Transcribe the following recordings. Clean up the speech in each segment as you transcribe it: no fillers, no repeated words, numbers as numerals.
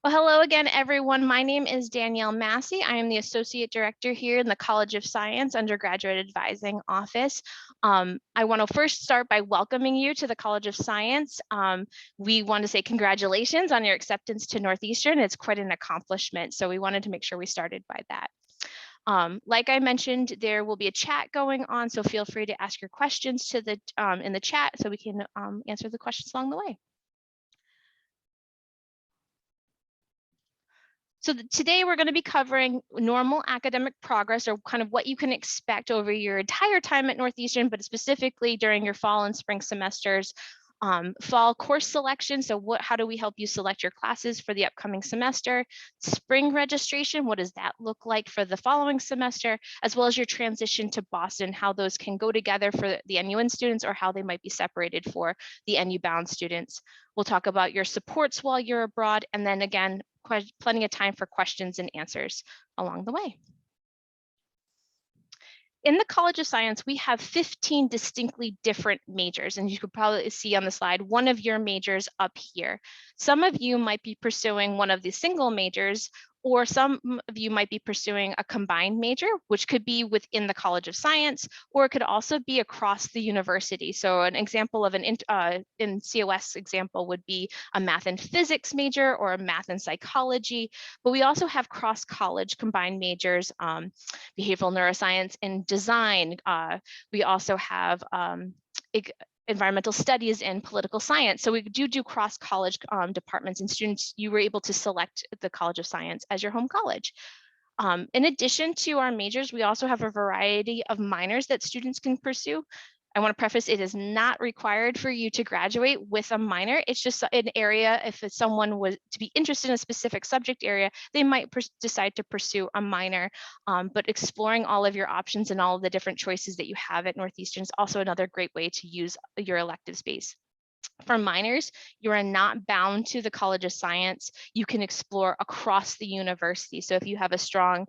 Well, hello again, everyone. My name is Danielle Massey. I am the Associate Director here in the College of Science Undergraduate Advising Office. I want to first start by welcoming you to the College of Science. We want to say congratulations on your acceptance to Northeastern. It's quite an accomplishment, so we wanted to make sure we started by that. Like I mentioned, there will be a chat going on, so feel free to ask your questions to in the chat so we can answer the questions along the way. So today we're going to be covering normal academic progress, or kind of what you can expect over your entire time at Northeastern, but specifically during your fall and spring semesters. Fall course selection, so how do we help you select your classes for the upcoming semester? Spring registration, what does that look like for the following semester? As well as your transition to Boston, how those can go together for the NUin students or how they might be separated for the NUbound students. We'll talk about your supports while you're abroad, and then again, plenty of time for questions and answers along the way. In the College of Science, we have 15 distinctly different majors, and you could probably see on the slide one of your majors up here. Some of you might be pursuing one of the single majors, or some of you might be pursuing a combined major, which could be within the College of Science, or it could also be across the university. So an example of in COS example would be a math and physics major or a math and psychology, but we also have cross-college combined majors, behavioral neuroscience and design. We also have environmental studies and political science. So we do cross-college departments, and students, you were able to select the College of Science as your home college. In addition to our majors, we also have a variety of minors that students can pursue. I want to preface, it is not required for you to graduate with a minor. It's just an area, if someone was to be interested in a specific subject area, they might decide to pursue a minor. But exploring all of your options and all of the different choices that you have at Northeastern is also another great way to use your elective space. For minors, you are not bound to the College of Science. You can explore across the university. So if you have a strong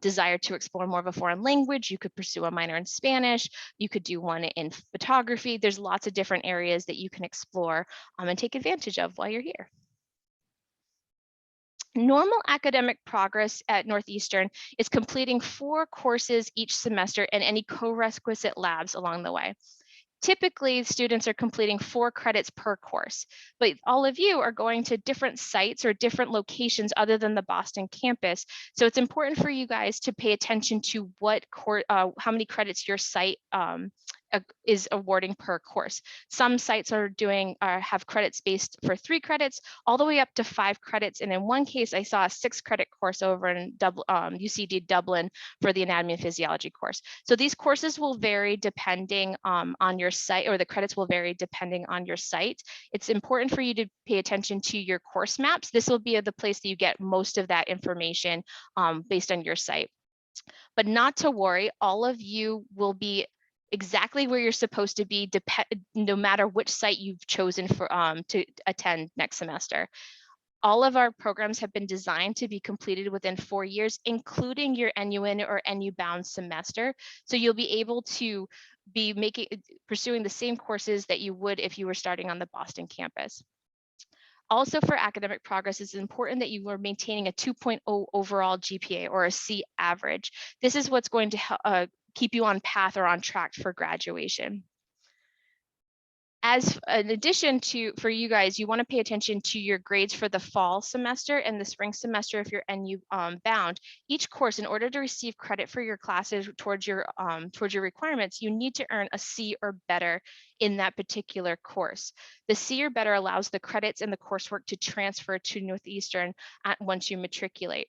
desire to explore more of a foreign language, you could pursue a minor in Spanish. You could do one in photography. There's lots of different areas that you can explore and take advantage of while you're here. Normal academic progress at Northeastern is completing 4 courses each semester and any co-requisite labs along the way. Typically, students are completing 4 credits per course, but all of you are going to different sites or different locations other than the Boston campus. So it's important for you guys to pay attention to how many credits your site is awarding per course. Some sites are have credits based for 3 credits all the way up to 5 credits. And in one case, I saw a 6-credit course over in UCD Dublin for the anatomy and physiology course. So these courses will vary depending on your site, or the credits will vary depending on your site. It's important for you to pay attention to your course maps. This will be the place that you get most of that information based on your site. But not to worry, all of you will be exactly where you're supposed to be, no matter which site you've chosen for to attend next semester. All of our programs have been designed to be completed within 4 years, including your NUin or NUbound semester. So you'll be able to be pursuing the same courses that you would if you were starting on the Boston campus. Also, for academic progress, it's important that you are maintaining a 2.0 overall GPA or a C average. This is what's going to help keep you on path or on track for graduation. As an addition for you guys, you want to pay attention to your grades for the fall semester and the spring semester if you're NU-bound. Each course, in order to receive credit for your classes towards your requirements, you need to earn a C or better in that particular course. The C or better allows the credits and the coursework to transfer to Northeastern once you matriculate.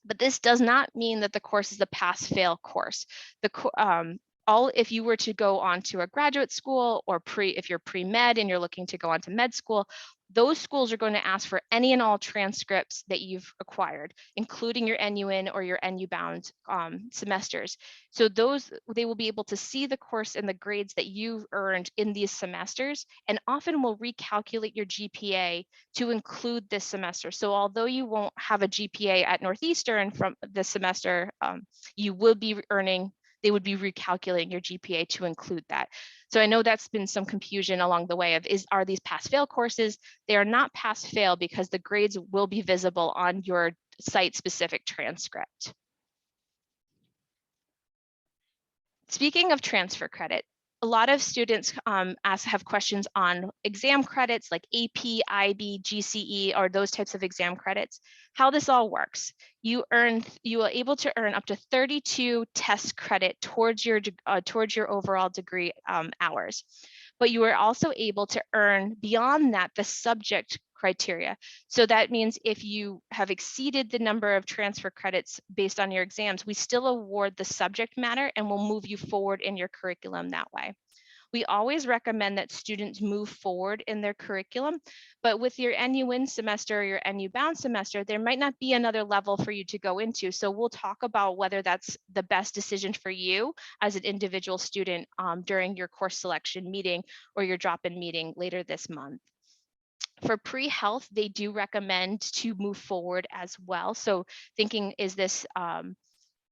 But this does not mean that the course is a pass-fail course. If you were to go on to a graduate school, or if you're pre-med and you're looking to go on to med school, those schools are going to ask for any and all transcripts that you've acquired, including your NUin or your NUbound semesters. So they will be able to see the course and the grades that you've earned in these semesters, and often will recalculate your GPA to include this semester. So although you won't have a GPA at Northeastern from this semester, you will be earning they would be recalculating your GPA to include that. So I know that's been some confusion along the way of are these pass-fail courses? They are not pass-fail because the grades will be visible on your site-specific transcript. Speaking of transfer credit, a lot of students have questions on exam credits like AP, IB, GCE, or those types of exam credits. How this all works: you are able to earn up to 32 test credit towards your overall degree hours, but you are also able to earn beyond that the subject criteria. So that means if you have exceeded the number of transfer credits based on your exams, we still award the subject matter and will move you forward in your curriculum that way. We always recommend that students move forward in their curriculum, but with your NUin semester or your NUbound semester, there might not be another level for you to go into. So we'll talk about whether that's the best decision for you as an individual student during your course selection meeting or your drop-in meeting later this month. For pre-health, they do recommend to move forward as well. So thinking, is this,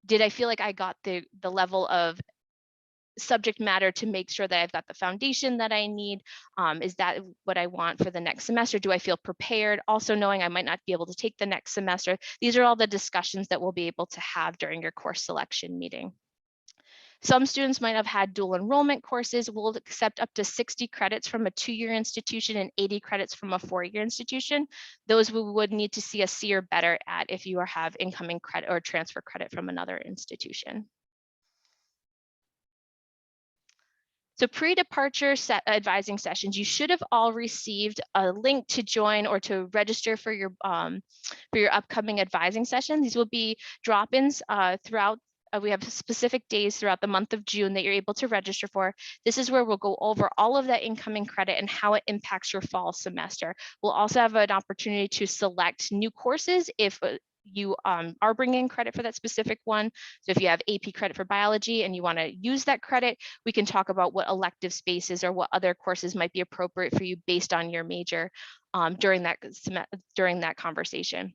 did I feel like I got the level of subject matter to make sure that I've got the foundation that I need? Is that what I want for the next semester? Do I feel prepared? Also knowing I might not be able to take the next semester. These are all the discussions that we'll be able to have during your course selection meeting. Some students might have had dual enrollment courses. We'll accept up to 60 credits from a 2-year institution and 80 credits from a 4-year institution. Those we would need to see a C or better at if you have incoming credit or transfer credit from another institution. So pre-departure advising sessions, you should have all received a link to join or to register for your upcoming advising session. These will be drop-ins throughout. We have specific days throughout the month of June that you're able to register for. This is where we'll go over all of that incoming credit and how it impacts your fall semester. We'll also have an opportunity to select new courses if you are bringing credit for that specific one. So if you have AP credit for biology and you want to use that credit, we can talk about what elective spaces or what other courses might be appropriate for you based on your major during that conversation.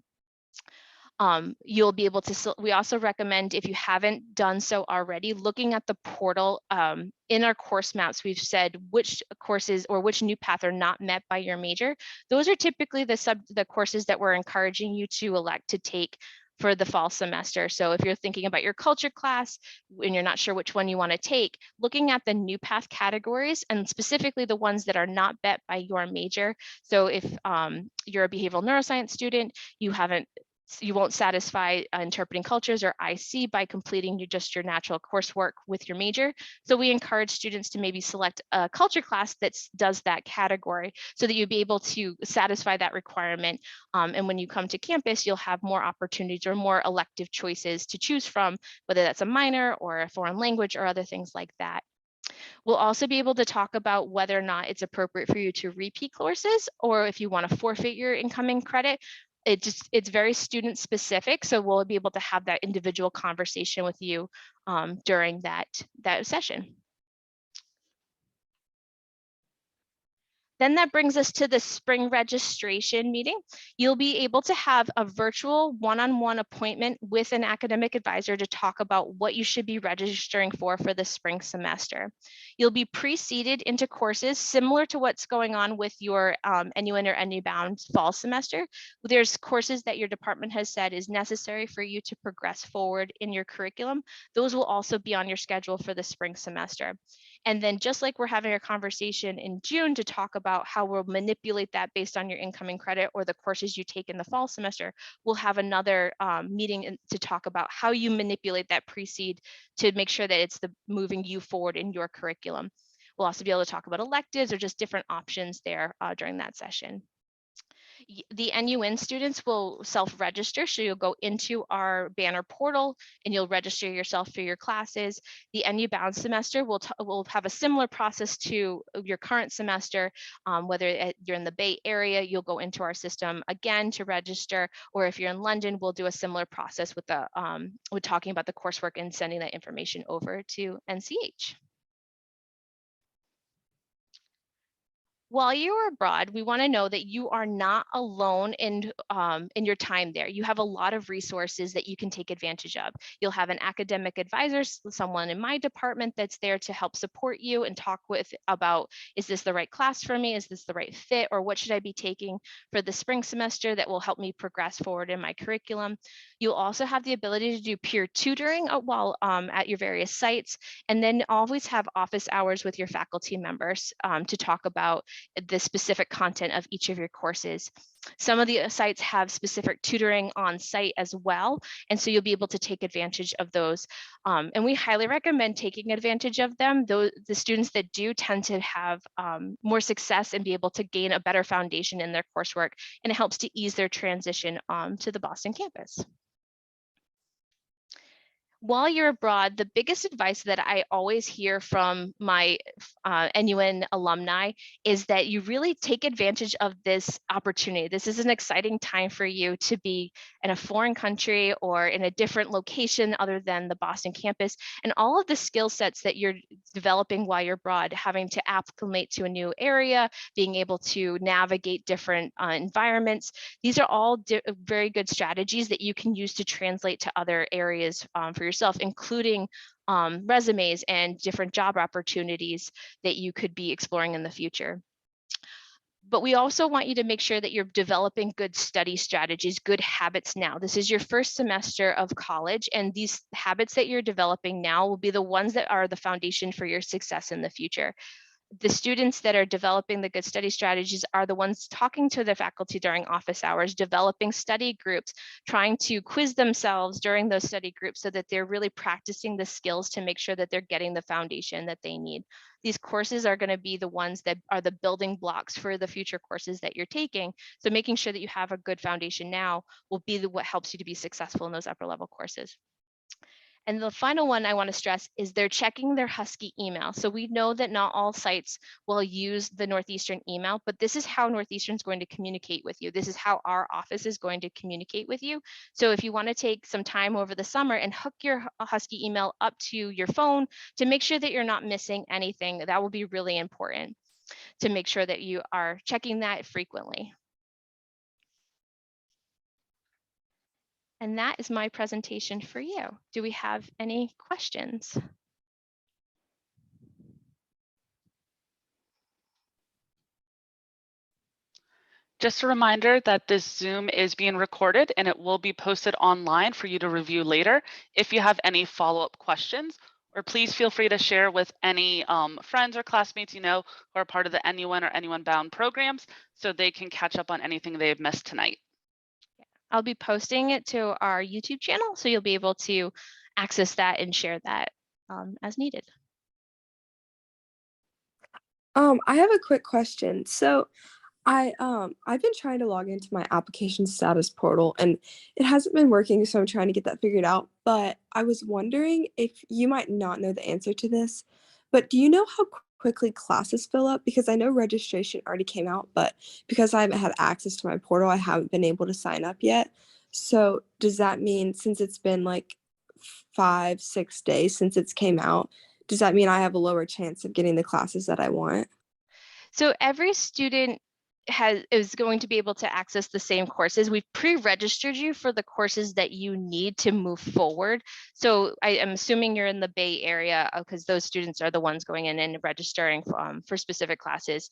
You'll be able to, we also recommend, if you haven't done so already, looking at the portal. In our course maps, we've said which courses or which new path are not met by your major. Those are typically the courses that we're encouraging you to elect to take for the fall semester. So if you're thinking about your culture class and you're not sure which one you want to take, looking at the new path categories and specifically the ones that are not met by your major. So if you're a behavioral neuroscience student, you won't satisfy interpreting cultures or IC by completing your natural coursework with your major. So we encourage students to maybe select a culture class that does that category so that you'll be able to satisfy that requirement. And when you come to campus, you'll have more opportunities or more elective choices to choose from, whether that's a minor or a foreign language or other things like that. We'll also be able to talk about whether or not it's appropriate for you to repeat courses or if you want to forfeit your incoming credit. It's very student specific, so we'll be able to have that individual conversation with you during that session. Then that brings us to the spring registration meeting. You'll be able to have a virtual one-on-one appointment with an academic advisor to talk about what you should be registering for the spring semester. You'll be pre-seeded into courses similar to what's going on with your NUin or NUbound fall semester. There's courses that your department has said is necessary for you to progress forward in your curriculum. Those will also be on your schedule for the spring semester. And then just like we're having a conversation in June to talk about how we'll manipulate that based on your incoming credit or the courses you take in the fall semester, we'll have another meeting to talk about how you manipulate that pre-seed to make sure that it's moving you forward in your curriculum. We'll also be able to talk about electives or just different options there during that session. The NUin students will self-register, so you'll go into our banner portal and you'll register yourself for your classes. The NUbound semester will have a similar process to your current semester. Whether you're in the Bay Area, you'll go into our system again to register, or if you're in London, we'll do a similar process with talking about the coursework and sending that information over to NCH. While you're abroad, we want to know that you are not alone in your time there. You have a lot of resources that you can take advantage of. You'll have an academic advisor, someone in my department that's there to help support you and talk with about, is this the right class for me? Is this the right fit? Or what should I be taking for the spring semester that will help me progress forward in my curriculum? You'll also have the ability to do peer tutoring while at your various sites, and then always have office hours with your faculty members to talk about the specific content of each of your courses. Some of the sites have specific tutoring on site as well, and so you'll be able to take advantage of those. And we highly recommend taking advantage of them. Though the students that do tend to have more success and be able to gain a better foundation in their coursework, and it helps to ease their transition to the Boston campus. While you're abroad, the biggest advice that I always hear from my NUin alumni is that you really take advantage of this opportunity. This is an exciting time for you to be in a foreign country or in a different location other than the Boston campus, and all of the skill sets that you're developing while you're abroad, having to acclimate to a new area, being able to navigate different environments. These are all very good strategies that you can use to translate to other areas for yourself, including resumes and different job opportunities that you could be exploring in the future. But we also want you to make sure that you're developing good study strategies, good habits now. This is your first semester of college, and these habits that you're developing now will be the ones that are the foundation for your success in the future. The students that are developing the good study strategies are the ones talking to the faculty during office hours, developing study groups, trying to quiz themselves during those study groups so that they're really practicing the skills to make sure that they're getting the foundation that they need. These courses are going to be the ones that are the building blocks for the future courses that you're taking. So making sure that you have a good foundation now will be what helps you to be successful in those upper level courses. And the final one I want to stress is they're checking their Husky email. So we know that not all sites will use the Northeastern email, but this is how Northeastern is going to communicate with you. This is how our office is going to communicate with you. So if you want to take some time over the summer and hook your Husky email up to your phone to make sure that you're not missing anything, that will be really important to make sure that you are checking that frequently. And that is my presentation for you. Do we have any questions? Just a reminder that this Zoom is being recorded and it will be posted online for you to review later. If you have any follow-up questions, or please feel free to share with any friends or classmates you know who are part of the NUin or NUin-bound programs so they can catch up on anything they've missed tonight. I'll be posting it to our YouTube channel, so you'll be able to access that and share that as needed. I have a quick question. So I've been trying to log into my application status portal and it hasn't been working, so I'm trying to get that figured out. But I was wondering if you might not know the answer to this, but do you know how quickly classes fill up? Because I know registration already came out, but because I haven't had access to my portal, I haven't been able to sign up yet. So does that mean since it's been like 5-6 days since it's came out, does that mean I have a lower chance of getting the classes that I want? So every student is going to be able to access the same courses. We've pre-registered you for the courses that you need to move forward. So I am assuming you're in the Bay Area because those students are the ones going in and registering for specific classes.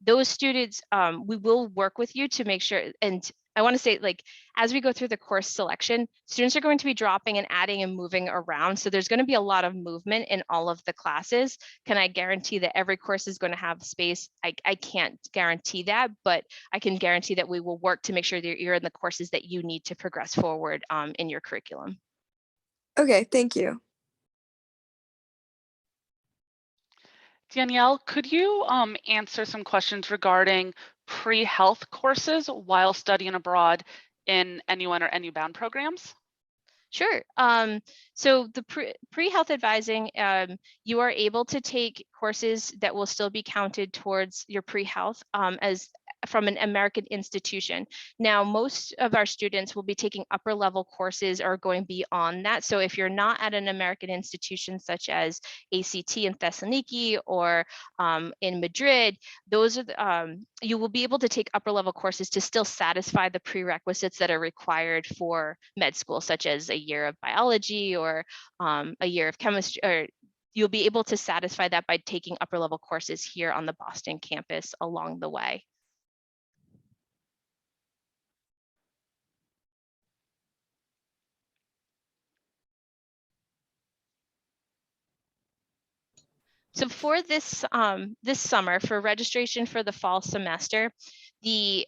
Those students, we will work with you to make sure, and I want to say, like, as we go through the course selection, students are going to be dropping and adding and moving around. So there's going to be a lot of movement in all of the classes. Can I guarantee that every course is going to have space? I can't guarantee that, but I can guarantee that we will work to make sure that you're in the courses that you need to progress forward in your curriculum. Okay, thank you. Danielle, could you answer some questions regarding pre-health courses while studying abroad in NUin or NUbound programs? Sure. So the pre-health advising, you are able to take courses that will still be counted towards your pre-health as from an American institution. Now, most of our students will be taking upper level courses or going beyond that. So if you're not at an American institution such as ACT in Thessaloniki or in Madrid, those are you will be able to take upper level courses to still satisfy the prerequisites that are required for med school, such as a year of biology or a year of chemistry, or you'll be able to satisfy that by taking upper level courses here on the Boston campus along the way. So for this this summer, for registration for the fall semester, the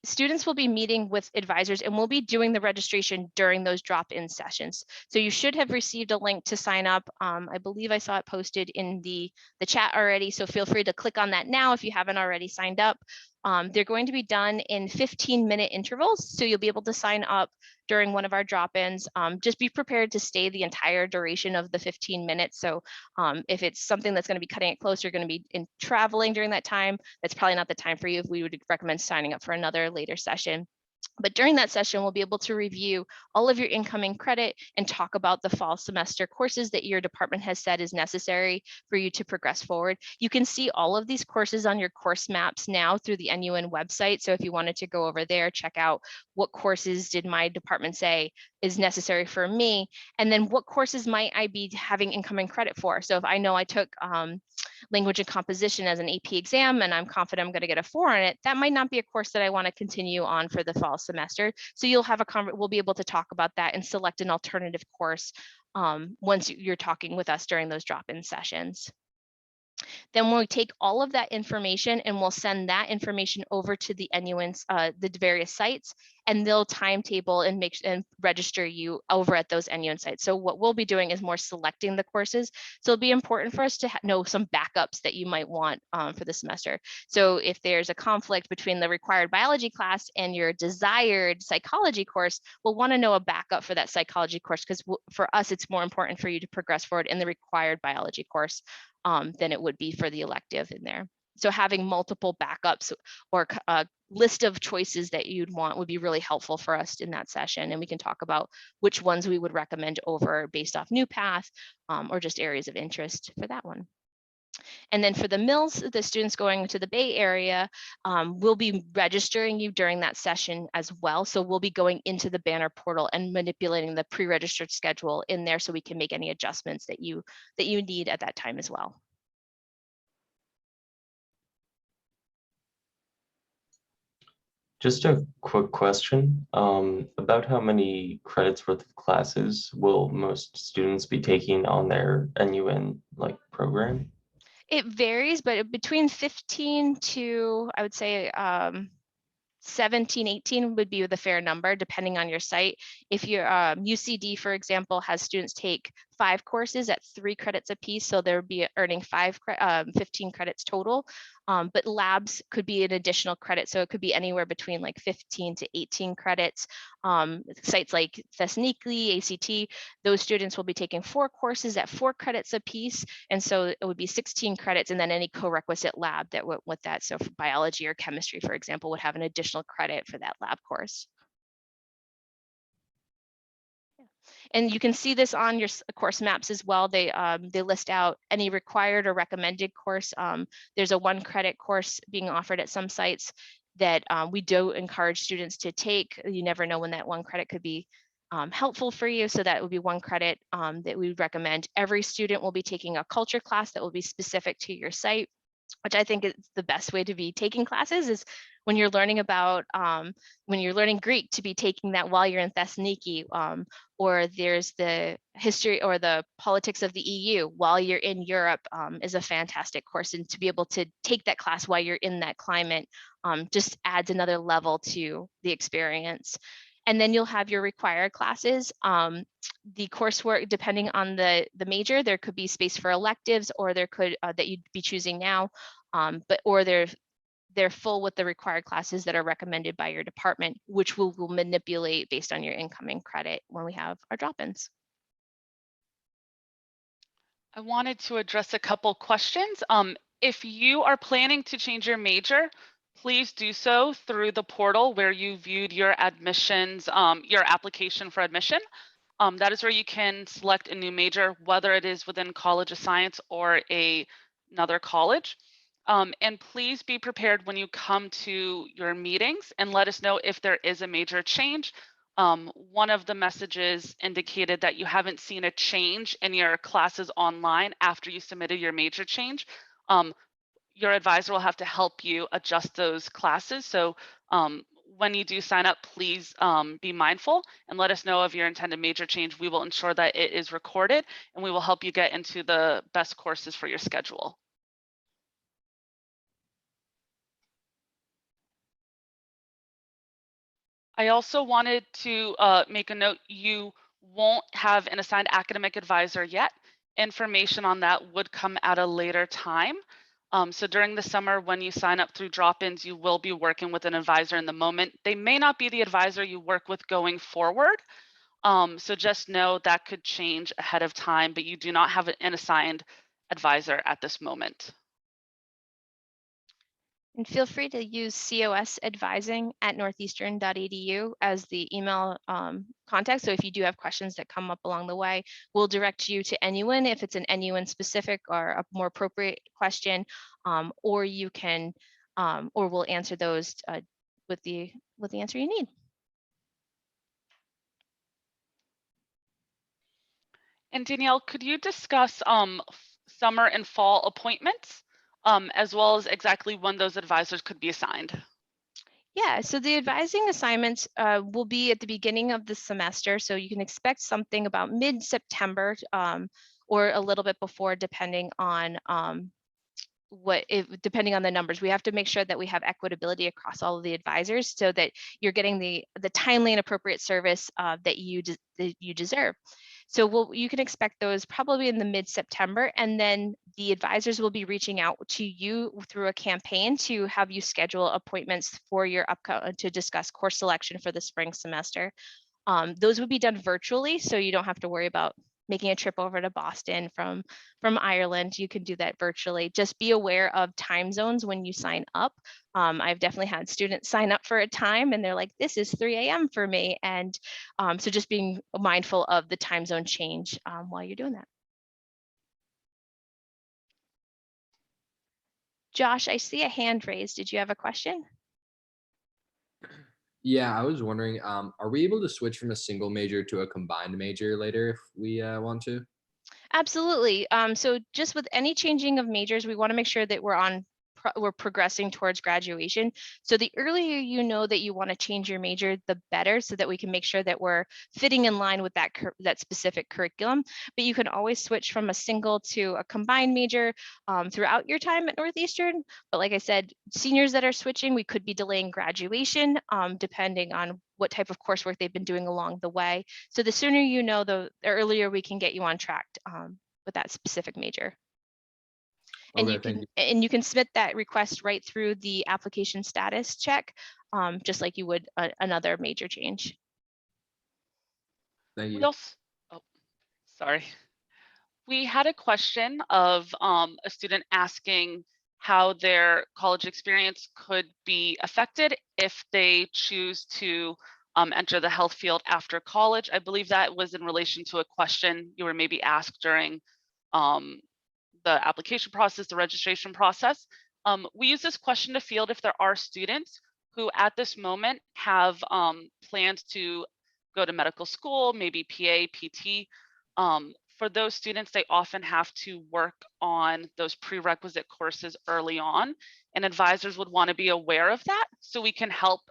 students will be meeting with advisors and we'll be doing the registration during those drop-in sessions. So you should have received a link to sign up. I believe I saw it posted in the chat already, so feel free to click on that now if you haven't already signed up. They're going to be done in 15-minute intervals, so you'll be able to sign up during one of our drop-ins. Just be prepared to stay the entire duration of the 15 minutes. So if it's something that's going to be cutting it close, you're going to be traveling during that time, that's probably not the time for you. We would recommend signing up for another later session. But during that session, we'll be able to review all of your incoming credit and talk about the fall semester courses that your department has said is necessary for you to progress forward. You can see all of these courses on your course maps now through the NUin website. So if you wanted to go over there, check out what courses did my department say is necessary for me, and then what courses might I be having incoming credit for. So if I know I took language and composition as an AP exam and I'm confident I'm going to get a 4 on it, that might not be a course that I want to continue on for the fall semester. So we'll be able to talk about that and select an alternative course once you're talking with us during those drop-in sessions. Then we'll take all of that information and we'll send that information over to the NUIN's, the various sites, and they'll timetable and register you over at those NUin sites. So what we'll be doing is more selecting the courses. So it'll be important for us to know some backups that you might want for the semester. So if there's a conflict between the required biology class and your desired psychology course, we'll want to know a backup for that psychology course, because for us, it's more important for you to progress forward in the required biology course than it would be for the elective in there. So having multiple backups or a list of choices that you'd want would be really helpful for us in that session. And we can talk about which ones we would recommend over based off new path or just areas of interest for that one. And then for the mills, the students going to the Bay Area, we'll be registering you during that session as well. So we'll be going into the Banner portal and manipulating the pre-registered schedule in there so we can make any adjustments that you need at that time as well. Just a quick question about how many credits worth of classes will most students be taking on their NUin program? It varies, but between 15 to, I would say, 17, 18 would be the fair number, depending on your site. If your UCD, for example, has students take 5 courses at 3 credits a piece, so they'll be earning 15 credits total. But labs could be an additional credit, so it could be anywhere between like 15 to 18 credits. Sites like Thessaloniki, ACT, those students will be taking 4 courses at 4 credits a piece, and so it would be 16 credits, and then any co-requisite lab that went with that. So for biology or chemistry, for example, would have an additional credit for that lab course. And you can see this on your course maps as well. They list out any required or recommended course. There's a 1 credit course being offered at some sites that we do encourage students to take. You never know when that 1 credit could be helpful for you. So that would be 1 credit that we would recommend. Every student will be taking a culture class that will be specific to your site, which I think is the best way to be taking classes. Is when you're learning about, when you're learning Greek, to be taking that while you're in Thessaloniki, or there's the history or the politics of the EU while you're in Europe is a fantastic course. And to be able to take that class while you're in that climate just adds another level to the experience. And then you'll have your required classes. The coursework, depending on the major, there could be space for electives, or there could that you'd be choosing now, or they're full with the required classes that are recommended by your department, which we'll manipulate based on your incoming credit when we have our drop-ins. I wanted to address a couple questions. If you are planning to change your major, please do so through the portal where you viewed your admissions, your application for admission. That is where you can select a new major, whether it is within College of Science or another college. And please be prepared when you come to your meetings and let us know if there is a major change. One of the messages indicated that you haven't seen a change in your classes online after you submitted your major change. Your advisor will have to help you adjust those classes. So when you do sign up, please be mindful and let us know of your intended major change. We will ensure that it is recorded and we will help you get into the best courses for your schedule. I also wanted to make a note, you won't have an assigned academic advisor yet. Information on that would come at a later time. So during the summer, when you sign up through drop-ins, you will be working with an advisor in the moment. They may not be the advisor you work with going forward. So just know that could change ahead of time, but you do not have an assigned advisor at this moment. And feel free to use cosadvising@northeastern.edu as the email contact. So if you do have questions that come up along the way, we'll direct you to NUin if it's an NUin specific or a more appropriate question, or you can, or we'll answer those with the answer you need. And Danielle, could you discuss summer and fall appointments, as well as exactly when those advisors could be assigned? Yeah, so the advising assignments will be at the beginning of the semester. So you can expect something about mid-September or a little bit before, depending on depending on the numbers. We have to make sure that we have equitability across all of the advisors so that you're getting the timely and appropriate service that you deserve. So you can expect those probably in the mid-September, and then the advisors will be reaching out to you through a campaign to have you schedule appointments for your to discuss course selection for the spring semester. Those would be done virtually, so you don't have to worry about making a trip over to Boston from Ireland. You can do that virtually. Just be aware of time zones when you sign up. I've definitely had students sign up for a time and they're like, this is 3 a.m. for me. And so just being mindful of the time zone change while you're doing that. Josh, I see a hand raised. Did you have a question? Yeah, I was wondering, are we able to switch from a single major to a combined major later if we want to? Absolutely. So just with any changing of majors, we want to make sure that we're progressing towards graduation. So the earlier you know that you want to change your major, the better, so that we can make sure that we're fitting in line with that specific curriculum. But you can always switch from a single to a combined major throughout your time at Northeastern. But like I said, seniors that are switching, we could be delaying graduation depending on what type of coursework they've been doing along the way. So the sooner you know, the earlier we can get you on track with that specific major. And Okay, you can submit that request right through the application status check, just like you would another major change. Thank We you. also, oh, sorry. We had a question of a student asking how their college experience could be affected if they choose to enter the health field after college. I believe that was in relation to a question you were maybe asked during the application process, the registration process. We use this question to field if there are students who at this moment have plans to go to medical school, maybe PA, PT. For those students, they often have to work on those prerequisite courses early on, and advisors would want to be aware of that so we can help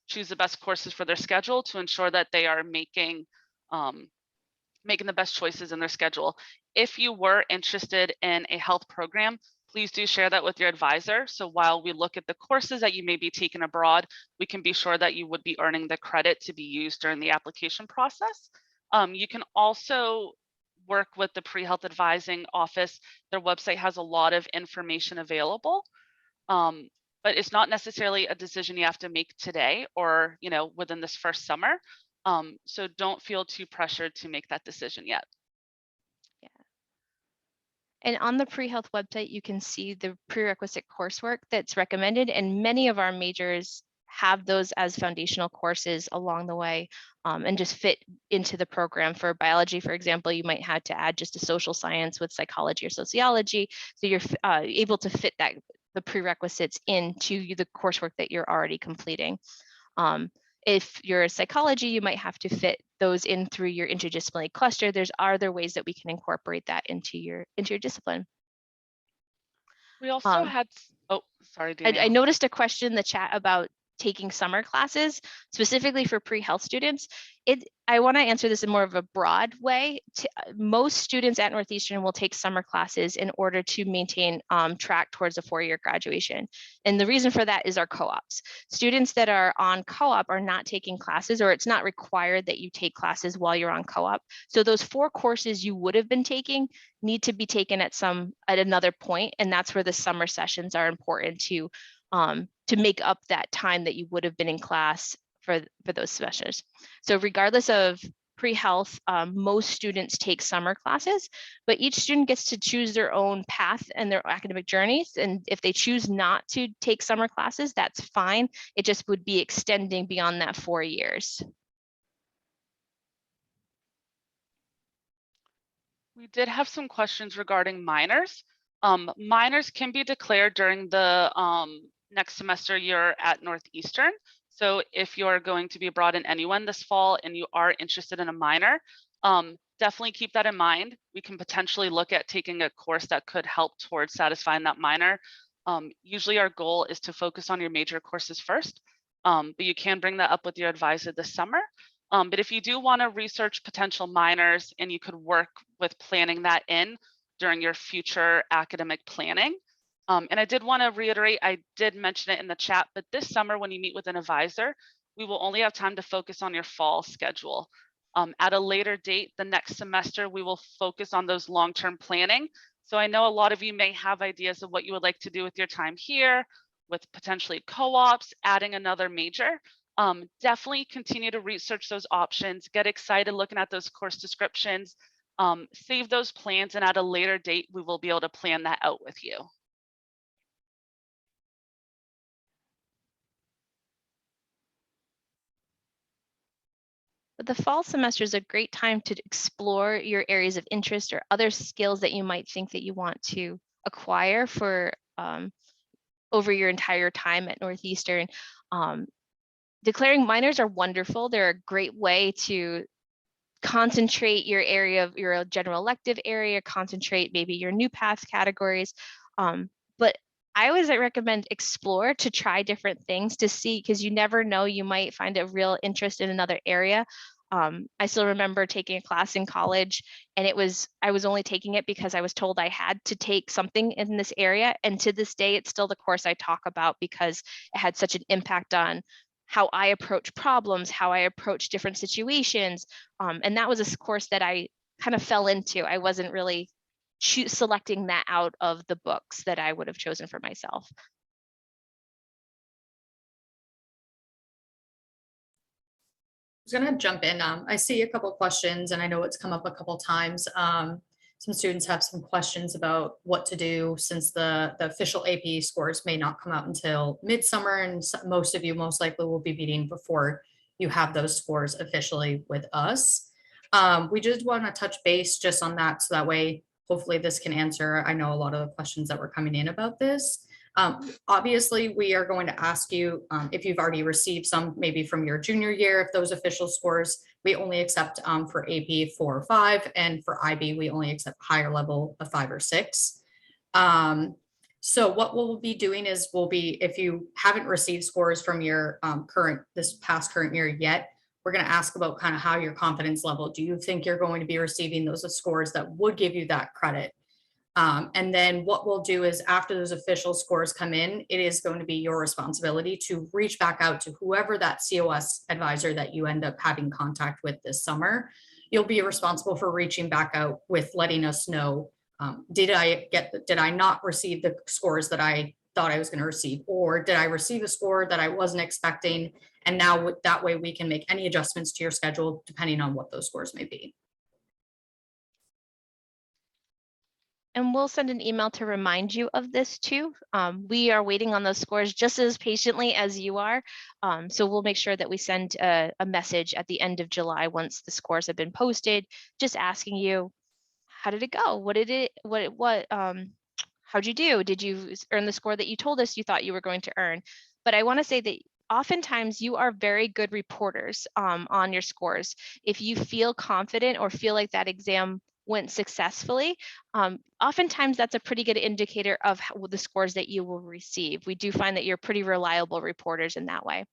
choose the best courses for their schedule to ensure that they are making the best choices in their schedule. If you were interested in a health program, please do share that with your advisor. So while we look at the courses that you may be taking abroad, we can be sure that you would be earning the credit to be used during the application process. You can also work with the pre-health advising office. Their website has a lot of information available. But it's not necessarily a decision you have to make today or within this first summer. So don't feel too pressured to make that decision yet. Yeah. And on the pre-health website, you can see the prerequisite coursework that's recommended, and many of our majors have those as foundational courses along the way, and just fit into the program. For biology, for example, you might have to add just a social science with psychology or sociology. So you're able to fit the prerequisites into the coursework that you're already completing. If you're a psychology, you might have to fit those in through your interdisciplinary cluster. There's other ways that we can incorporate that into your discipline. We also had, oh, sorry, I Danielle. noticed a question in the chat about taking summer classes, specifically for pre-health students. I want to answer this in more of a broad way. Most students at Northeastern will take summer classes in order to maintain track towards a 4-year graduation. And the reason for that is our co-ops. Students that are on co-op are not taking classes, or it's not required that you take classes while you're on co-op. So those 4 courses you would have been taking need to be taken at another point, and that's where the summer sessions are important to make up that time that you would have been in class for those semesters. So regardless of pre-health, most students take summer classes, but each student gets to choose their own path and their academic journeys. And if they choose not to take summer classes, that's fine. It just would be extending beyond that 4 years. We did have some questions regarding minors. Minors can be declared during the next semester you're at Northeastern. So if you're going to be abroad in NUin this fall and you are interested in a minor, definitely keep that in mind. We can potentially look at taking a course that could help towards satisfying that minor. Usually our goal is to focus on your major courses first, but you can bring that up with your advisor this summer. But if you do want to research potential minors, and you could work with planning that in during your future academic planning. And I did want to reiterate, I did mention it in the chat, but this summer when you meet with an advisor, we will only have time to focus on your fall schedule. At a later date, the next semester, we will focus on those long-term planning. So I know a lot of you may have ideas of what you would like to do with your time here, with potentially co-ops, adding another major. Definitely continue to research those options, get excited looking at those course descriptions, save those plans, and at a later date, we will be able to plan that out with you. But the fall semester is a great time to explore your areas of interest or other skills that you might think that you want to acquire for over your entire time at Northeastern. Declaring minors are wonderful. They're a great way to concentrate your area of your general elective area, concentrate maybe your new path categories. But I always recommend explore to try different things to see, because you never know, you might find a real interest in another area. I still remember taking a class in college, and I was only taking it because I was told I had to take something in this area. And to this day, it's still the course I talk about because it had such an impact on how I approach problems, how I approach different situations. And that was a course that I kind of fell into. I wasn't really selecting that out of the books that I would have chosen for myself. I was going to jump in. I see a couple questions, and I know it's come up a couple times. Some students have some questions about what to do since the official AP scores may not come out until midsummer, and most of you most likely will be meeting before you have those scores officially with us. We just want to touch base just on that, so that way, hopefully this can answer, I know, a lot of the questions that were coming in about this. Obviously, we are going to ask you if you've already received some, maybe from your junior year, if those official scores, we only accept for AP 4 or 5, and for IB, we only accept higher level of 5 or 6. So what we'll be doing is if you haven't received scores from your this past current year yet, we're going to ask about kind of how your confidence level. Do you think you're going to be receiving those scores that would give you that credit? And then what we'll do is, after those official scores come in, it is going to be your responsibility to reach back out to whoever that COS advisor that you end up having contact with this summer. You'll be responsible for reaching back out with letting us know, did I not receive the scores that I thought I was going to receive, or did I receive a score that I wasn't expecting? And now that way we can make any adjustments to your schedule depending on what those scores may be. And we'll send an email to remind you of this too. We are waiting on those scores just as patiently as you are. So we'll make sure that we send a message at the end of July once the scores have been posted, just asking you, how did it go? What did it, how'd you do? Did you earn the score that you told us you thought you were going to earn? But I want to say that oftentimes you are very good reporters on your scores. If you feel confident or feel like that exam went successfully, oftentimes that's a pretty good indicator of the scores that you will receive. We do find that you're pretty reliable reporters in that way.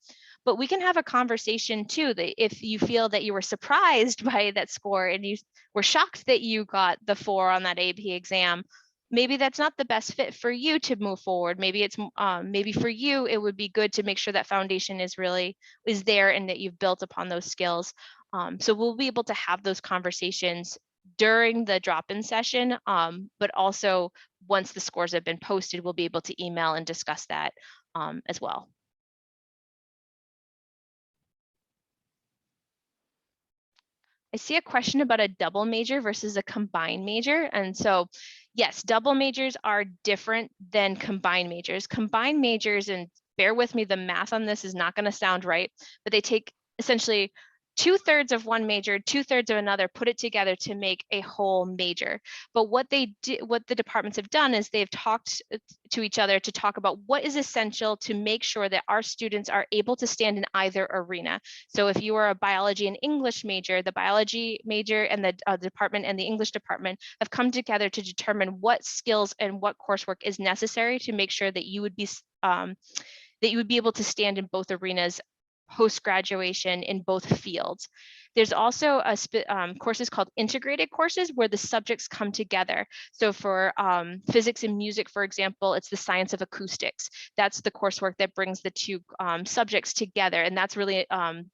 But we can have a conversation too, that if you feel that you were surprised by that score and you were shocked that you got the 4 on that AP exam, maybe that's not the best fit for you to move forward. Maybe it's maybe for you, it would be good to make sure that foundation is there and that you've built upon those skills. So we'll be able to have those conversations during the drop-in session, but also once the scores have been posted, we'll be able to email and discuss that as well. I see a question about a double major versus a combined major. And so, yes, double majors are different than combined majors. Combined majors, and bear with me, the math on this is not going to sound right, but they take essentially 2/3 of one major, 2/3 of another, put it together to make a whole major. But what the departments have done is they've talked to each other to talk about what is essential to make sure that our students are able to stand in either arena. So if you are a biology and English major, the biology major and the department and the English department have come together to determine what skills and what coursework is necessary to make sure that you would be able to stand in both arenas post-graduation in both fields. There's also courses called integrated courses where the subjects come together. So for physics and music, for example, it's the science of acoustics. That's the coursework that brings the two subjects together. And that's really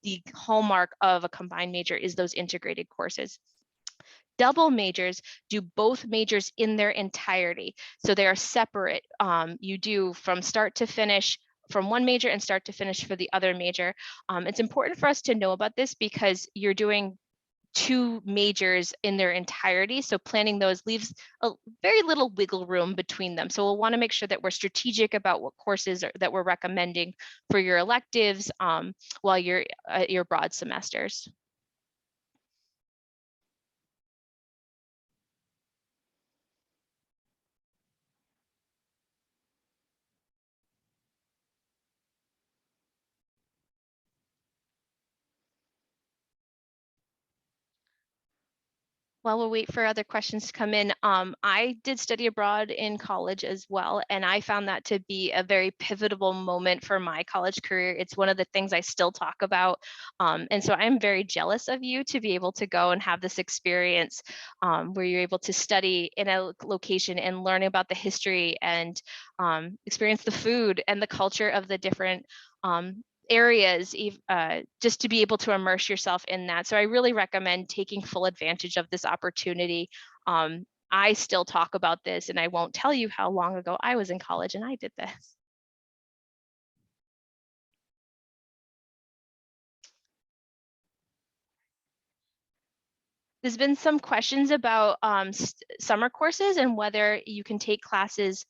the hallmark of a combined major, is those integrated courses. Double majors do both majors in their entirety. So they are separate. You do from start to finish from one major and start to finish for the other major. It's important for us to know about this because you're doing 2 majors in their entirety. So planning those leaves a very little wiggle room between them. So we'll want to make sure that we're strategic about what courses that we're recommending for your electives while you're at your broad semesters. While we'll wait for other questions to come in, I did study abroad in college as well, and I found that to be a very pivotal moment for my college career. It's one of the things I still talk about, and so I'm very jealous of you to be able to go and have this experience where you're able to study in a location and learn about the history and experience the food and the culture of the different areas, just to be able to immerse yourself in that. So I really recommend taking full advantage of this opportunity. I still talk about this, and I won't tell you how long ago I was in college and I did this. There's been some questions about summer courses and whether you can take classes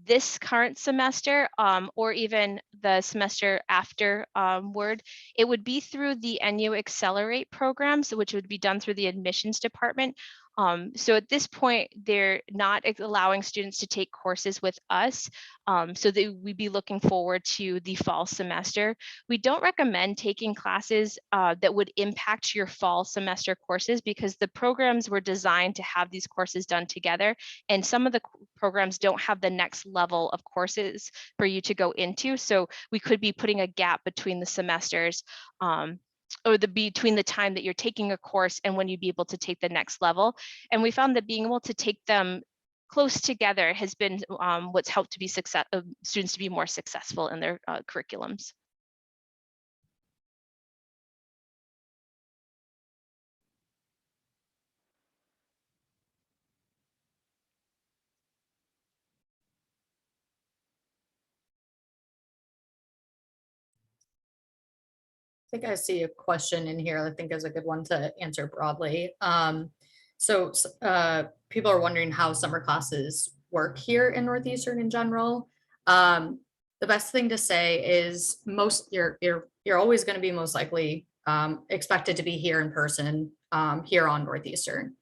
this current semester or even the semester afterward. It would be through the NU Accelerate programs, which would be done through the admissions department. So at this point, they're not allowing students to take courses with us. So we'd be looking forward to the fall semester. We don't recommend taking classes that would impact your fall semester courses because the programs were designed to have these courses done together. And some of the programs don't have the next level of courses for you to go into. So we could be putting a gap between the semesters or between the time that you're taking a course and when you'd be able to take the next level. And we found that being able to take them close together has been what's helped to be students to be more successful in their curriculums. I think I see a question in here. I think is a good one to answer broadly. So people are wondering how summer classes work here in Northeastern in general. The best thing to say is you're always going to be most likely expected to be here in person here on Northeastern.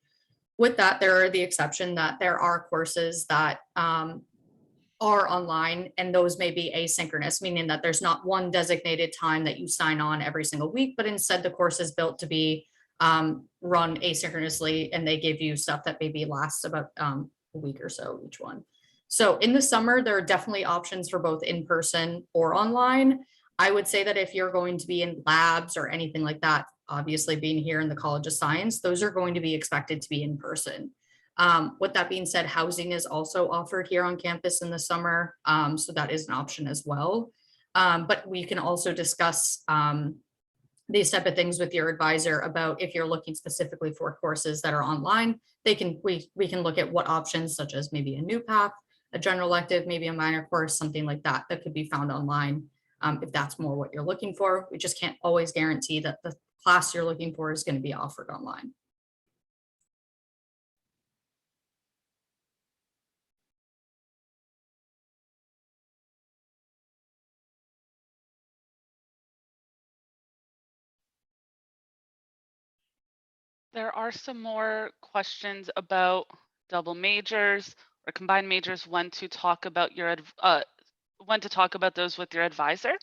With that, there are the exception that there are courses that are online, and those may be asynchronous, meaning that there's not one designated time that you sign on every single week, but instead the course is built to be run asynchronously, and they give you stuff that maybe lasts about a week or so each one. So in the summer, there are definitely options for both in person or online. I would say that if you're going to be in labs or anything like that, obviously being here in the College of Science, those are going to be expected to be in person. With that being said, housing is also offered here on campus in the summer, so that is an option as well. But we can also discuss these type of things with your advisor about if you're looking specifically for courses that are online. We can look at what options, such as maybe a new path, a general elective, maybe a minor course, something like that, that could be found online. If that's more what you're looking for, we just can't always guarantee that the class you're looking for is going to be offered online. There are some more questions about double majors or combined majors, when to talk about those with your advisor.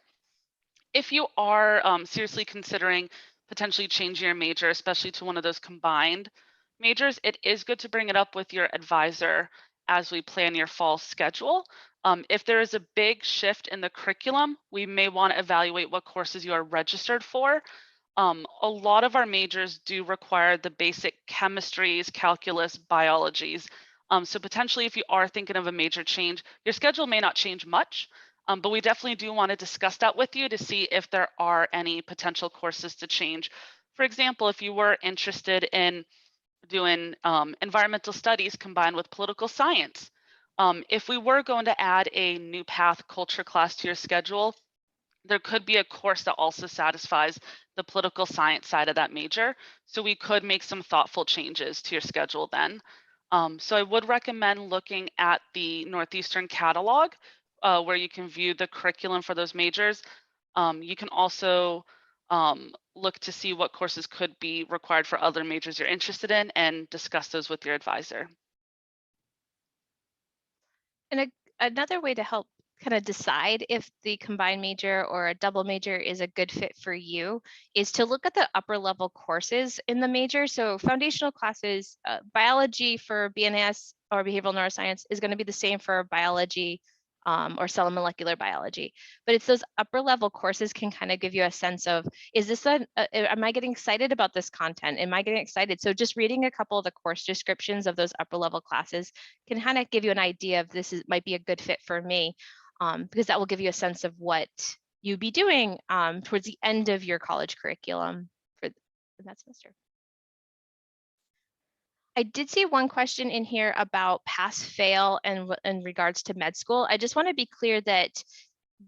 If you are seriously considering potentially changing your major, especially to one of those combined majors, it is good to bring it up with your advisor as we plan your fall schedule. If there is a big shift in the curriculum, we may want to evaluate what courses you are registered for. A lot of our majors do require the basic chemistries, calculus, biologies. So potentially if you are thinking of a major change, your schedule may not change much, but we definitely do want to discuss that with you to see if there are any potential courses to change. For example, if you were interested in doing environmental studies combined with political science, if we were going to add a new path culture class to your schedule, there could be a course that also satisfies the political science side of that major. So we could make some thoughtful changes to your schedule then. So I would recommend looking at the Northeastern catalog where you can view the curriculum for those majors. You can also look to see what courses could be required for other majors you're interested in and discuss those with your advisor. And another way to help kind of decide if the combined major or a double major is a good fit for you is to look at the upper level courses in the major. So foundational classes, biology for BNS or behavioral neuroscience is going to be the same for biology or cell and molecular biology. But it's those upper level courses can kind of give you a sense of, is this am I getting excited about this content? Am I getting excited? So just reading a couple of the course descriptions of those upper level classes can kind of give you an idea of might be a good fit for me, because that will give you a sense of what you'd be doing towards the end of your college curriculum for that semester. I did see one question in here about pass fail and in regards to med school. I just want to be clear that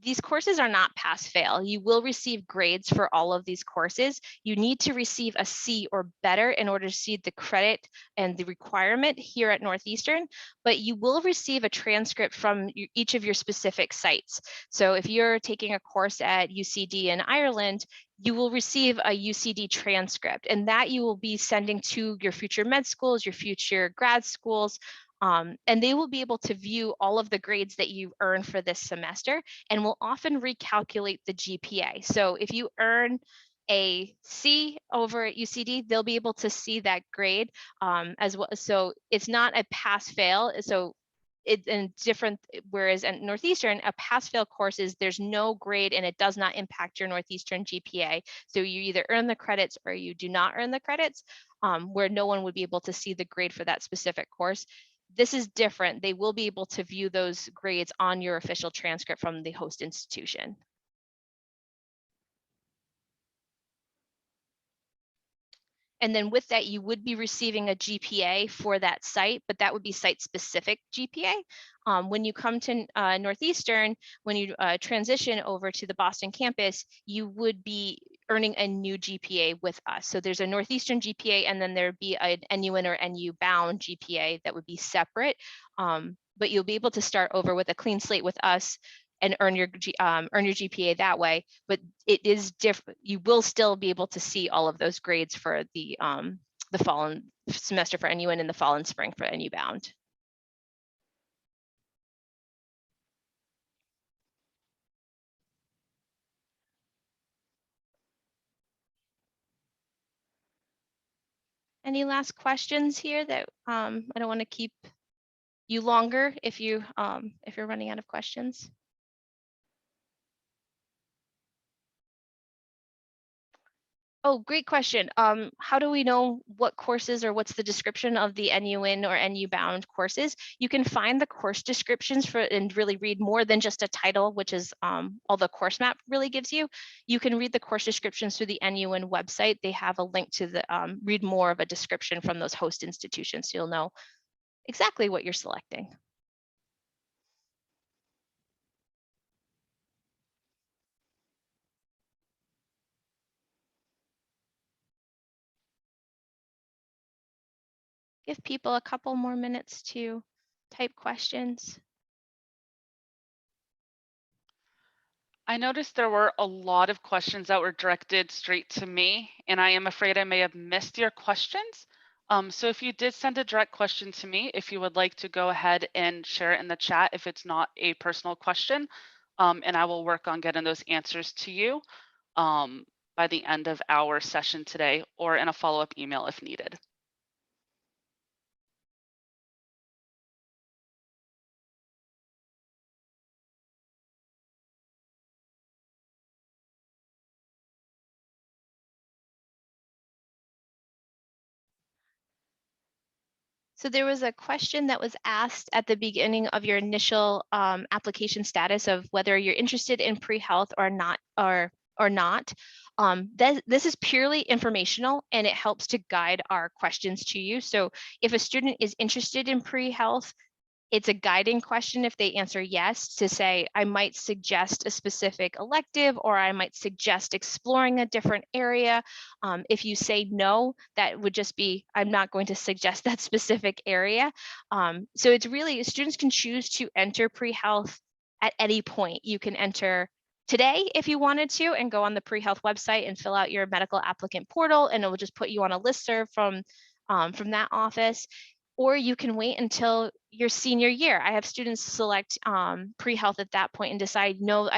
these courses are not pass fail. You will receive grades for all of these courses. You need to receive a C or better in order to see the credit and the requirement here at Northeastern, but you will receive a transcript from each of your specific sites. So if you're taking a course at UCD in Ireland, you will receive a UCD transcript, and that you will be sending to your future med schools, your future grad schools, and they will be able to view all of the grades that you earn for this semester and will often recalculate the GPA. So if you earn a C over at UCD, they'll be able to see that grade as well. So it's not a pass fail. So it's different, whereas at Northeastern, a pass fail course is there's no grade and it does not impact your Northeastern GPA. So you either earn the credits or you do not earn the credits, where no one would be able to see the grade for that specific course. This is different. They will be able to view those grades on your official transcript from the host institution. And then with that, you would be receiving a GPA for that site, but that would be site-specific GPA. When you come to Northeastern, when you transition over to the Boston campus, you would be earning a new GPA with us. So there's a Northeastern GPA, and then there'd be an NUin or NUbound GPA that would be separate. But you'll be able to start over with a clean slate with us and earn your GPA that way. But it is different. You will still be able to see all of those grades for the fall and semester for NUin and the fall and spring for NUbound. Any last questions here that I don't want to keep you longer if you're running out of questions. Oh, great question. How do we know what courses or what's the description of the NUin or NUbound courses? You can find the course descriptions for and really read more than just a title, which is all the course map really gives you. You can read the course descriptions through the NUin website. They have a link to the read more of a description from those host institutions, so you'll know exactly what you're selecting. Give people a couple more minutes to type questions. I noticed there were a lot of questions that were directed straight to me, and I am afraid I may have missed your questions. So if you did send a direct question to me, if you would like to go ahead and share it in the chat if it's not a personal question, and I will work on getting those answers to you by the end of our session today or in a follow-up email if needed. So there was a question that was asked at the beginning of your initial application status of whether you're interested in pre-health or not, this is purely informational, and it helps to guide our questions to you. So if a student is interested in pre-health, it's a guiding question if they answer yes to say, I might suggest a specific elective, or I might suggest exploring a different area. If you say no, that would just be, I'm not going to suggest that specific area. So it's really, students can choose to enter pre-health at any point. You can enter today if you wanted to and go on the pre-health website and fill out your medical applicant portal, and it will just put you on a listserv from that office. Or you can wait until your senior year. I have students select pre-health at that point and decide, no,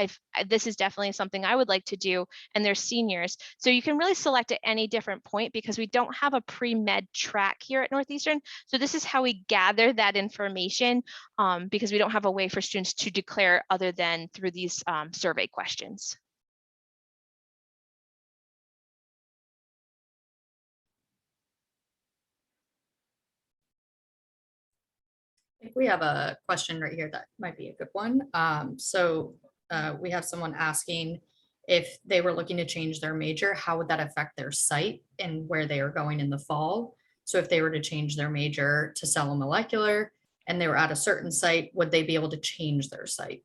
this is definitely something I would like to do, and they're seniors. So you can really select at any different point because we don't have a pre-med track here at Northeastern. So this is how we gather that information because we don't have a way for students to declare other than through these survey questions. I think we have a question right here that might be a good one. We have someone asking if they were looking to change their major, how would that affect their site and where they are going in the fall? So if they were to change their major to cell and molecular and they were at a certain site, would they be able to change their site?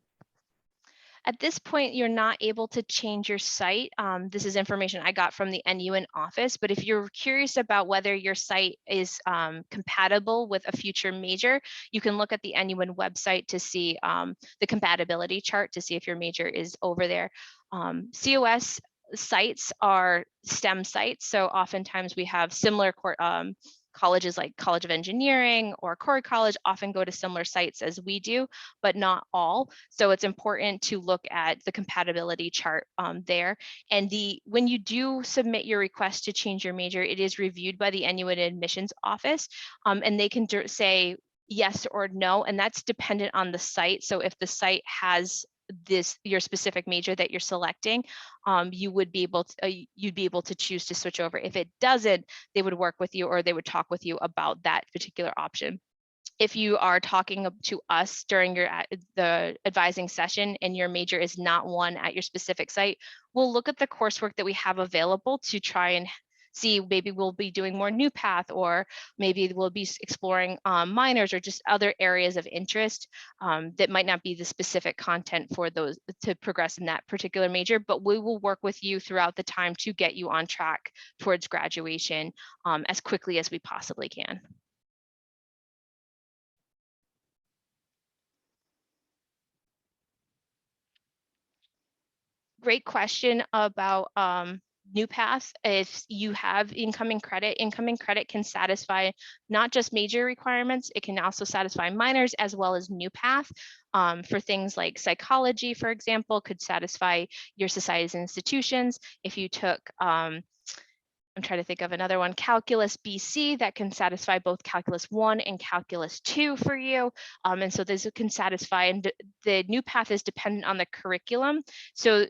At this point, you're not able to change your site. This is information I got from the NUin office, but if you're curious about whether your site is compatible with a future major, you can look at the NUin website to see the compatibility chart to see if your major is over there. COS sites are STEM sites, so oftentimes we have similar colleges like College of Engineering or Corey College often go to similar sites as we do, but not all. So it's important to look at the compatibility chart there. And when you do submit your request to change your major, it is reviewed by the NUin admissions office, and they can say yes or no, and that's dependent on the site. So if the site has your specific major that you're selecting, you would be able to you'd be able to choose to switch over. If it doesn't, they would work with you or they would talk with you about that particular option. If you are talking to us during the advising session and your major is not one at your specific site, we'll look at the coursework that we have available to try and see maybe we'll be doing more NUPath, or maybe we'll be exploring minors or just other areas of interest that might not be the specific content for those to progress in that particular major, but we will work with you throughout the time to get you on track towards graduation as quickly as we possibly can. Great question about NUPath. If you have incoming credit can satisfy not just major requirements, it can also satisfy minors as well as NUPath. For things like psychology, for example, could satisfy your societies and institutions. If you took I'm trying to think of another one, Calculus BC, that can satisfy both Calculus 1 and Calculus 2 for you. And so this can satisfy, and the NUPath is dependent on the curriculum. So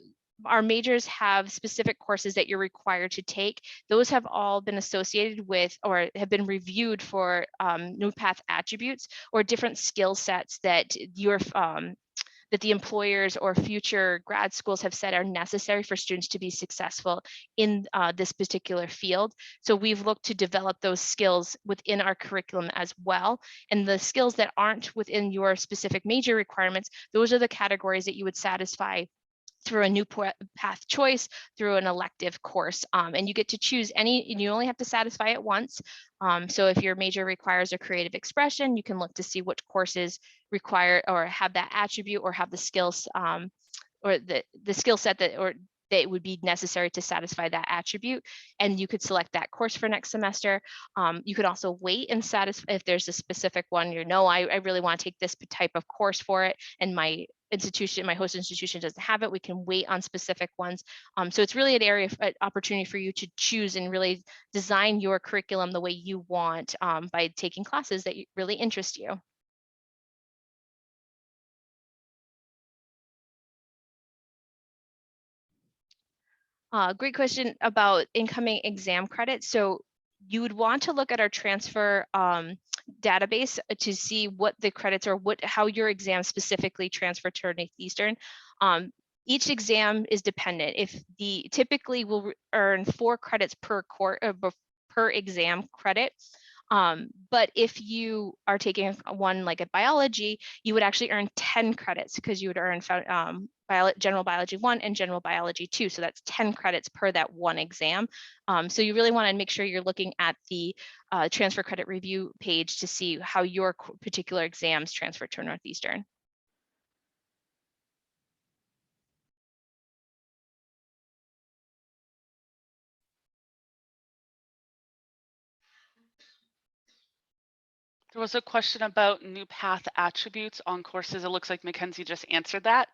our majors have specific courses that you're required to take. Those have all been associated with or have been reviewed for NUPath attributes or different skill sets that you're that the employers or future grad schools have said are necessary for students to be successful in this particular field. So we've looked to develop those skills within our curriculum as well. And the skills that aren't within your specific major requirements, those are the categories that you would satisfy through a NUPath choice, through an elective course. And you get to choose any, and you only have to satisfy it once. So if your major requires a creative expression, you can look to see which courses require or have that attribute or have the skills or the skill set that would be necessary to satisfy that attribute. And you could select that course for next semester. You could also wait and satisfy if there's a specific one, I really want to take this type of course for it, and my host institution doesn't have it, we can wait on specific ones. So it's really an area of opportunity for you to choose and really design your curriculum the way you want by taking classes that really interest you. Great question about incoming exam credit. So you would want to look at our transfer database to see what the credits are, how your exam specifically transfer to Northeastern. Each exam is dependent. Typically will earn 4 credits per exam credit. But if you are taking one like a biology, you would actually earn 10 credits because you would earn general biology 1 and general biology 2. So that's 10 credits per that one exam. So you really want to make sure you're looking at the transfer credit review page to see how your particular exams transfer to Northeastern. There was a question about NUPath attributes on courses. It looks like Mackenzie just answered that.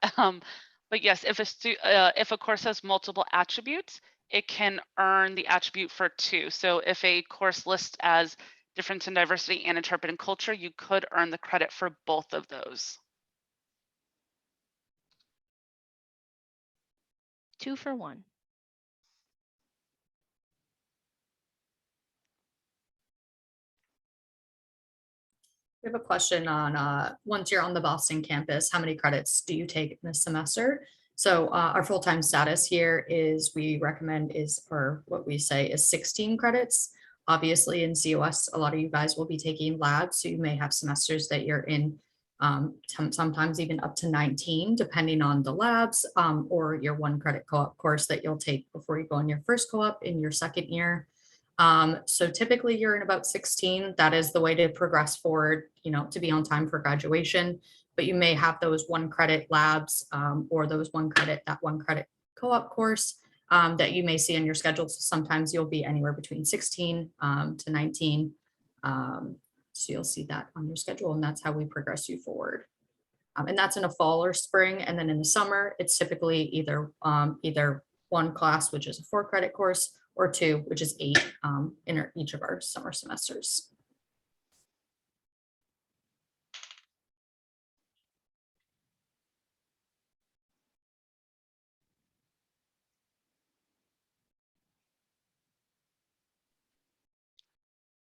But yes, if a course has multiple attributes, it can earn the attribute for 2. So if a course lists as difference in diversity and interpreting culture, you could earn the credit for both of those. 2 for 1. We have a question on once you're on the Boston campus, how many credits do you take in this semester? So our full-time status here is what we say is 16 credits. Obviously in COS, a lot of you guys will be taking labs, so you may have semesters that you're in sometimes even up to 19, depending on the labs or your 1 credit co-op course that you'll take before you go on your first co-op in your second year. So typically you're in about 16. That is the way to progress forward, to be on time for graduation, but you may have those 1 credit labs or those 1 credit co-op course that you may see on your schedule. So sometimes you'll be anywhere between 16 to 19. So you'll see that on your schedule, and that's how we progress you forward. And that's in a fall or spring. And then in the summer, it's typically either 1 class, which is a 4 credit course, or 2, which is 8 in each of our summer semesters.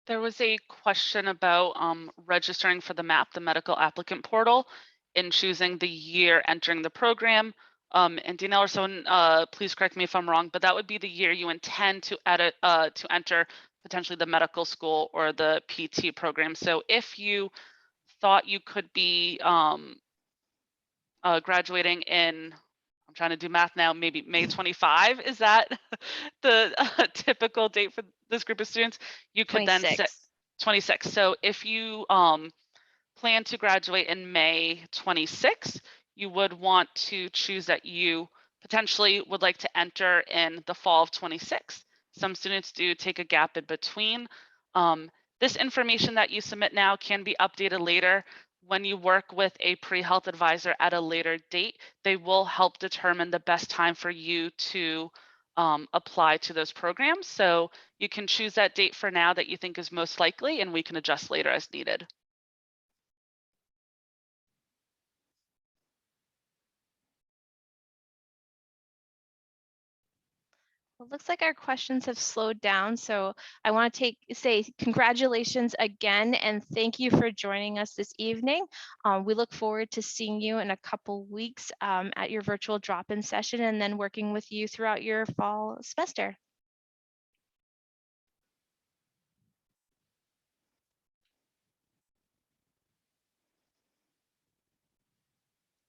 There was a question about registering for the MAP, the medical applicant portal, and choosing the year entering the program. And Danielle or someone, please correct me if I'm wrong, but that would be the year you intend to enter potentially the medical school or the PT program. So if you thought you could be graduating in, I'm trying to do math now, maybe May 25, is that the typical date for this group of students? You could then set 26. So if you plan to graduate in May 26, you would want to choose that you potentially would like to enter in the fall of 26. Some students do take a gap in between. This information that you submit now can be updated later. When you work with a pre-health advisor at a later date, they will help determine the best time for you to apply to those programs. So you can choose that date for now that you think is most likely, and we can adjust later as needed. It looks like our questions have slowed down, so I want to say congratulations again and thank you for joining us this evening. We look forward to seeing you in a couple weeks at your virtual drop-in session and then working with you throughout your fall semester.